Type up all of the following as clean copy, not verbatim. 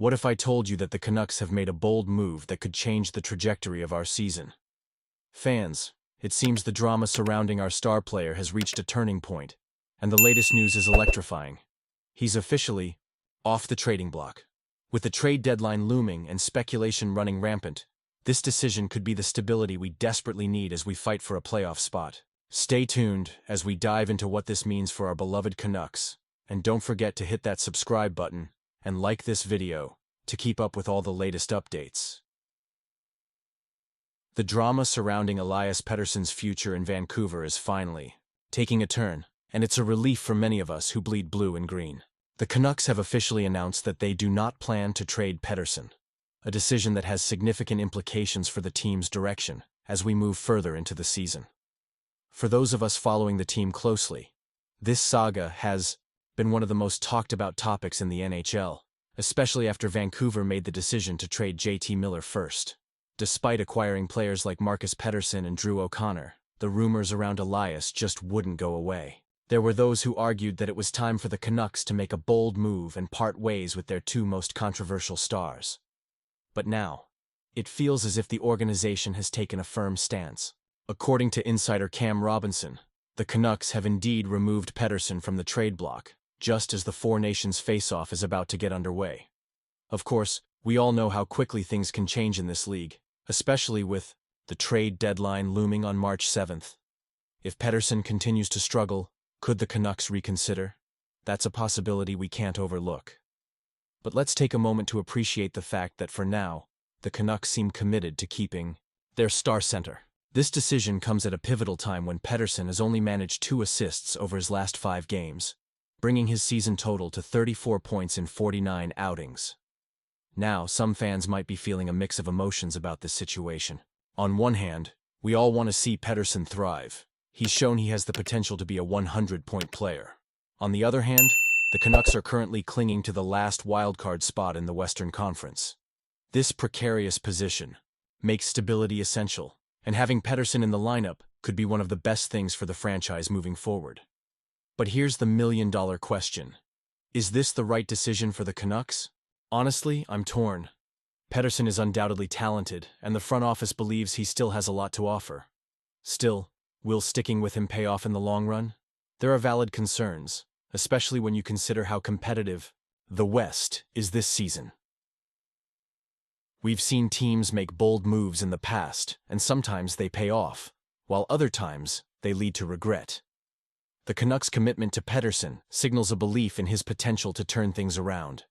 What if I told you that the Canucks have made a bold move that could change the trajectory of our season? Fans, it seems the drama surrounding our star player has reached a turning point, and the latest news is electrifying. He's officially off the trading block. With the trade deadline looming and speculation running rampant, this decision could be the stability we desperately need as we fight for a playoff spot. Stay tuned as we dive into what this means for our beloved Canucks, and don't forget to hit that subscribe button and like this video to keep up with all the latest updates. The drama surrounding Elias Pettersson's future in Vancouver is finally taking a turn, and it's a relief for many of us who bleed blue and green. The Canucks have officially announced that they do not plan to trade Pettersson, a decision that has significant implications for the team's direction as we move further into the season. For those of us following the team closely, this saga has been one of the most talked about topics in the NHL, especially after Vancouver made the decision to trade JT Miller first. Despite acquiring players like Marcus Pettersson and Drew O'Connor, the rumors around Elias just wouldn't go away. There were those who argued that it was time for the Canucks to make a bold move and part ways with their two most controversial stars. But now, it feels as if the organization has taken a firm stance. According to insider Cam Robinson, the Canucks have indeed removed Pettersson from the trade block, just as the Four Nations face-off is about to get underway. Of course, we all know how quickly things can change in this league, especially with the trade deadline looming on March 7th. If Pettersson continues to struggle, could the Canucks reconsider? That's a possibility we can't overlook. But let's take a moment to appreciate the fact that for now, the Canucks seem committed to keeping their star center. This decision comes at a pivotal time when Pettersson has only managed 2 assists over his last 5 games, bringing his season total to 34 points in 49 outings. Now, some fans might be feeling a mix of emotions about this situation. On one hand, we all want to see Pettersson thrive. He's shown he has the potential to be a 100-point player. On the other hand, the Canucks are currently clinging to the last wildcard spot in the Western Conference. This precarious position makes stability essential, and having Pettersson in the lineup could be one of the best things for the franchise moving forward. But here's the million-dollar question. Is this the right decision for the Canucks? Honestly, I'm torn. Pettersson is undoubtedly talented, and the front office believes he still has a lot to offer. Still, will sticking with him pay off in the long run? There are valid concerns, especially when you consider how competitive the West is this season. We've seen teams make bold moves in the past, and sometimes they pay off, while other times they lead to regret. The Canucks' commitment to Pettersson signals a belief in his potential to turn things around.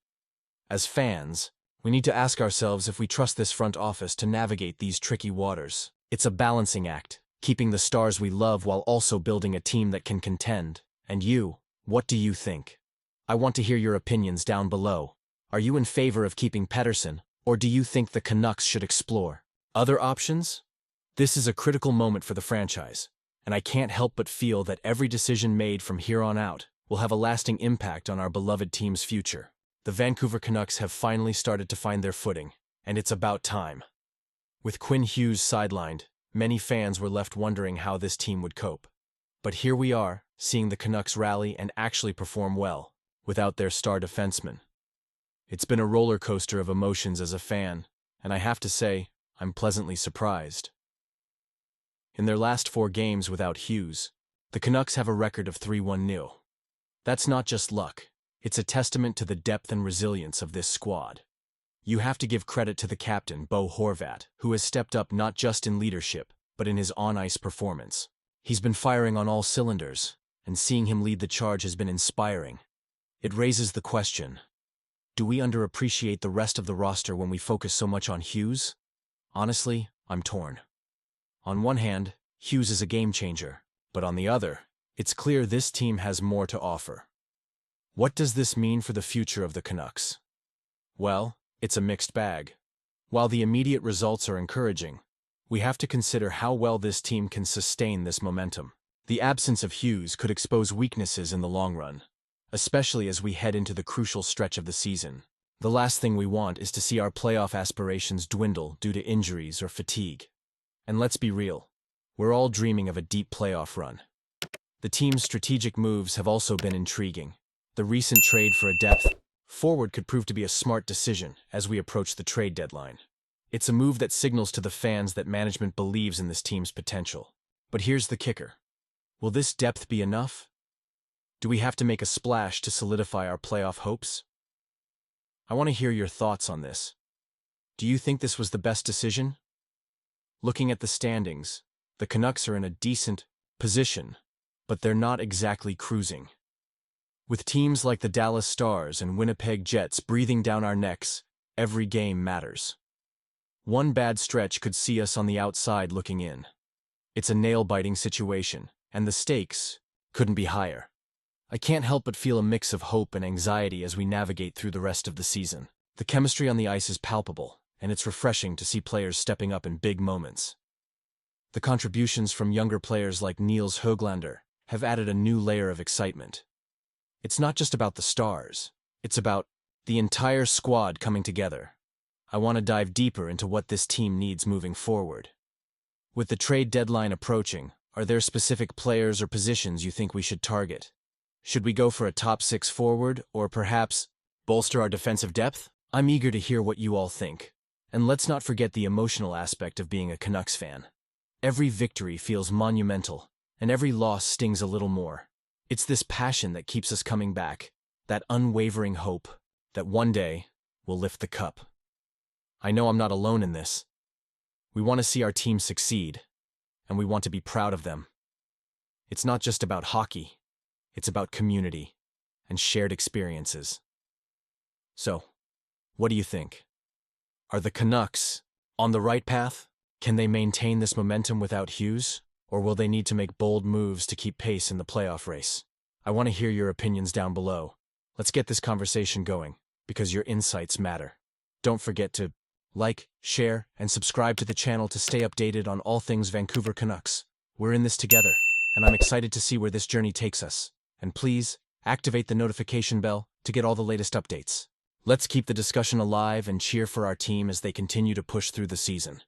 As fans, we need to ask ourselves if we trust this front office to navigate these tricky waters. It's a balancing act, keeping the stars we love while also building a team that can contend. And you, what do you think? I want to hear your opinions down below. Are you in favor of keeping Pettersson, or do you think the Canucks should explore other options? This is a critical moment for the franchise, and I can't help but feel that every decision made from here on out will have a lasting impact on our beloved team's future. The Vancouver Canucks have finally started to find their footing, and it's about time. With Quinn Hughes sidelined, many fans were left wondering how this team would cope. But here we are, seeing the Canucks rally and actually perform well, without their star defenseman. It's been a roller coaster of emotions as a fan, and I have to say, I'm pleasantly surprised. In their last 4 games without Hughes, the Canucks have a record of 3-1-0. That's not just luck, it's a testament to the depth and resilience of this squad. You have to give credit to the captain, Bo Horvat, who has stepped up not just in leadership, but in his on-ice performance. He's been firing on all cylinders, and seeing him lead the charge has been inspiring. It raises the question, do we underappreciate the rest of the roster when we focus so much on Hughes? Honestly, I'm torn. On one hand, Hughes is a game-changer, but on the other, it's clear this team has more to offer. What does this mean for the future of the Canucks? Well, it's a mixed bag. While the immediate results are encouraging, we have to consider how well this team can sustain this momentum. The absence of Hughes could expose weaknesses in the long run, especially as we head into the crucial stretch of the season. The last thing we want is to see our playoff aspirations dwindle due to injuries or fatigue. And let's be real, we're all dreaming of a deep playoff run. The team's strategic moves have also been intriguing. The recent trade for a depth forward could prove to be a smart decision as we approach the trade deadline. It's a move that signals to the fans that management believes in this team's potential. But here's the kicker. Will this depth be enough? Do we have to make a splash to solidify our playoff hopes? I want to hear your thoughts on this. Do you think this was the best decision? Looking at the standings, the Canucks are in a decent position, but they're not exactly cruising. With teams like the Dallas Stars and Winnipeg Jets breathing down our necks, every game matters. One bad stretch could see us on the outside looking in. It's a nail-biting situation, and the stakes couldn't be higher. I can't help but feel a mix of hope and anxiety as we navigate through the rest of the season. The chemistry on the ice is palpable, and it's refreshing to see players stepping up in big moments. The contributions from younger players like Niels Höglander have added a new layer of excitement. It's not just about the Stars, it's about the entire squad coming together. I want to dive deeper into what this team needs moving forward. With the trade deadline approaching, are there specific players or positions you think we should target? Should we go for a top 6 forward, or perhaps bolster our defensive depth? I'm eager to hear what you all think. And let's not forget the emotional aspect of being a Canucks fan. Every victory feels monumental, and every loss stings a little more. It's this passion that keeps us coming back, that unwavering hope that one day we'll lift the cup. I know I'm not alone in this. We want to see our team succeed, and we want to be proud of them. It's not just about hockey. It's about community and shared experiences. So, what do you think? Are the Canucks on the right path? Can they maintain this momentum without Hughes? Or will they need to make bold moves to keep pace in the playoff race? I want to hear your opinions down below. Let's get this conversation going, because your insights matter. Don't forget to like, share, and subscribe to the channel to stay updated on all things Vancouver Canucks. We're in this together, and I'm excited to see where this journey takes us. And please, activate the notification bell to get all the latest updates. Let's keep the discussion alive and cheer for our team as they continue to push through the season.